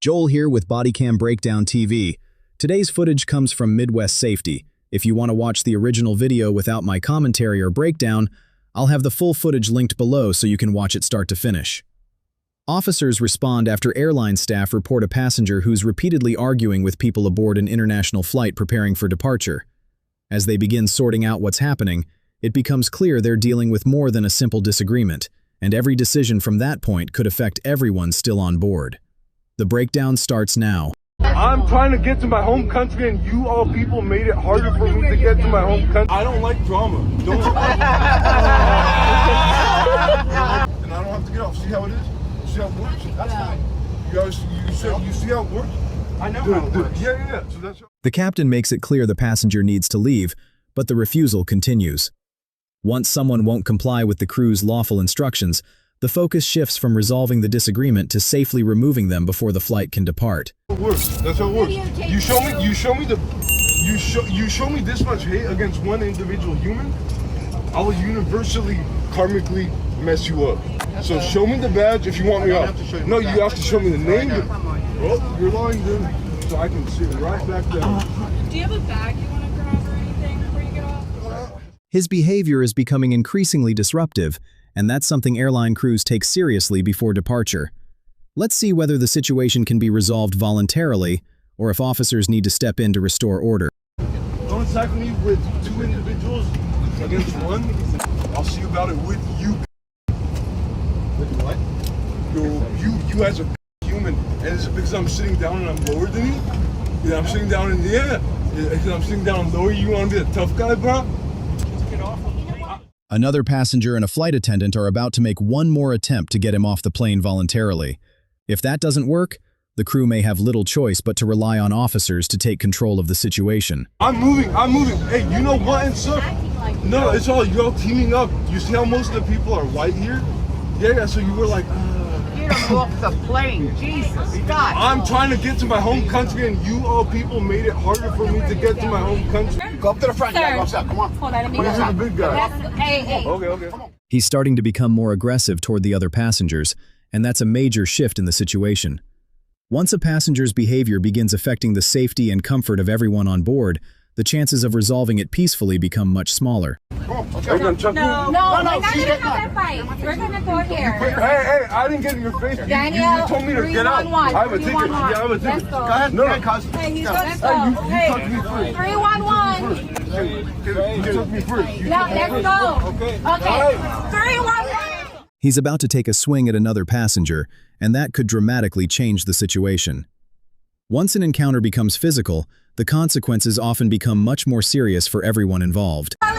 Joel here with Bodycam Breakdown TV. Today's footage comes from Midwest Safety. If you want to watch the original video without my commentary or breakdown, I'll have the full footage linked below so you can watch it start to finish. Officers respond after airline staff report a passenger who's repeatedly arguing with people aboard an international flight preparing for departure. As they begin sorting out what's happening, it becomes clear they're dealing with more than a simple disagreement, and every decision from that point could affect everyone still on board. The breakdown starts now. I'm trying to get to my home country and you all people made it harder for me to get to my home country. I don't like drama. Don't. And I don't have to get off. See how it is? See how it works? That's fine. You see how it works? I know how it works. Yeah. So that's. The captain makes it clear the passenger needs to leave, but the refusal continues. Once someone won't comply with the crew's lawful instructions, the focus shifts from resolving the disagreement to safely removing them before the flight can depart. That's how it works. You show me this much hate against one individual human, I will universally, karmically mess you up. So show me the badge if you want me off. No, you have to show me the name. Oh, you're lying then. So I can sit right back there. Do you have a bag you want to grab or anything before you get off? His behavior is becoming increasingly disruptive, and that's something airline crews take seriously before departure. Let's see whether the situation can be resolved voluntarily, or if officers need to step in to restore order. Don't attack me with two individuals against one. I'll see about it with you. With what? You as a human. And it's because I'm sitting down and I'm lower than you? Yeah, I'm sitting down and because I'm sitting down and lower, you want to be a tough guy, bro? Another passenger and a flight attendant are about to make one more attempt to get him off the plane voluntarily. If that doesn't work, the crew may have little choice but to rely on officers to take control of the situation. I'm moving. Hey, you know what and stuff? No, it's all you all teaming up. You see how most of the people are white here? Yeah, so you were like, Get him off the plane, Jesus God. I'm trying to get to my home country and you all people made it harder for me to get to my home country. Go up to the front, you gotta go outside, come on. Hold on, let me He's the big guy. Hey. Okay. He's starting to become more aggressive toward the other passengers, and that's a major shift in the situation. Once a passenger's behavior begins affecting the safety and comfort of everyone on board, the chances of resolving it peacefully become much smaller. Are you gonna chuck me? No, we're not gonna have that fight. We're gonna go here. Hey, I didn't get in your face. Daniel, you told me to get out. 311. I have a ticket. Yeah, I have a ticket. Let's go. Go ahead. No, cuz. Hey, he's gonna go. You took me first. 311. You took me first. No, let's go. Okay. 311. He's about to take a swing at another passenger, and that could dramatically change the situation. Once an encounter becomes physical, the consequences often become much more serious for everyone involved. Whoa.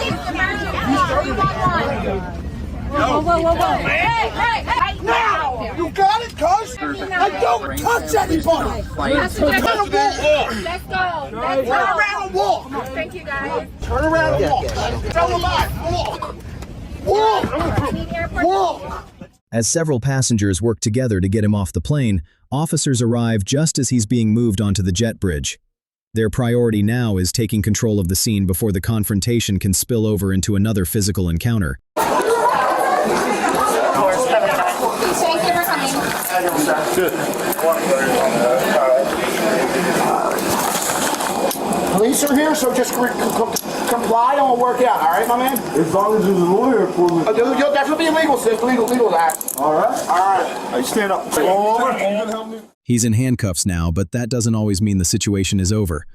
Hey, now. You got it, cuz? I don't touch anybody. Let's go. Turn around and walk. Thank you, guys. Turn around and walk. Tell them walk. Walk. As several passengers work together to get him off the plane, officers arrive just as he's being moved onto the jet bridge. Their priority now is taking control of the scene before the confrontation can spill over into another physical encounter. Thank you for coming. Police are here, so just comply and we'll work it out, all right, my man? As long as there's a lawyer for me. You'll definitely be legal, sis. Legal act. All right. Hey, stand up. Over. He's in handcuffs now, but that doesn't always mean the situation is over.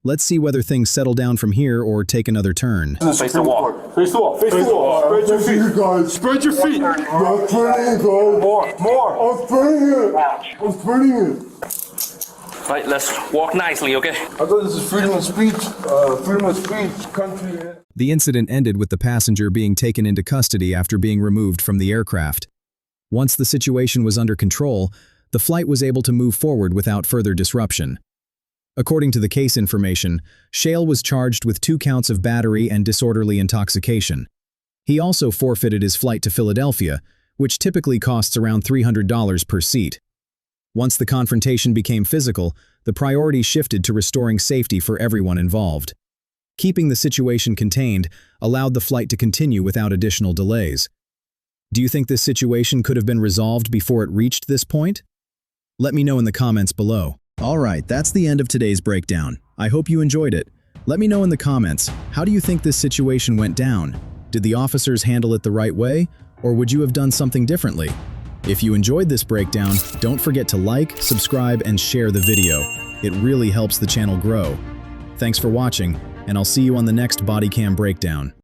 Let's see whether things settle down from here or take another turn. Face the wall. Face the wall. Spread your feet. Guys. Spread your feet. You're spreading it, guys. More. I'm spreading it. Right, let's walk nicely, okay? I thought this is freedom of speech. Freedom of speech country. The incident ended with the passenger being taken into custody after being removed from the aircraft. Once the situation was under control, the flight was able to move forward without further disruption. According to the case information, Shale was charged with 2 counts of battery and disorderly intoxication. He also forfeited his flight to Philadelphia, which typically costs around $300 per seat. Once the confrontation became physical, the priority shifted to restoring safety for everyone involved. Keeping the situation contained allowed the flight to continue without additional delays. Do you think this situation could have been resolved before it reached this point? Let me know in the comments below. Alright, that's the end of today's breakdown. I hope you enjoyed it. Let me know in the comments, how do you think this situation went down? Did the officers handle it the right way, or would you have done something differently? If you enjoyed this breakdown, don't forget to like, subscribe, and share the video. It really helps the channel grow. Thanks for watching, and I'll see you on the next Bodycam breakdown.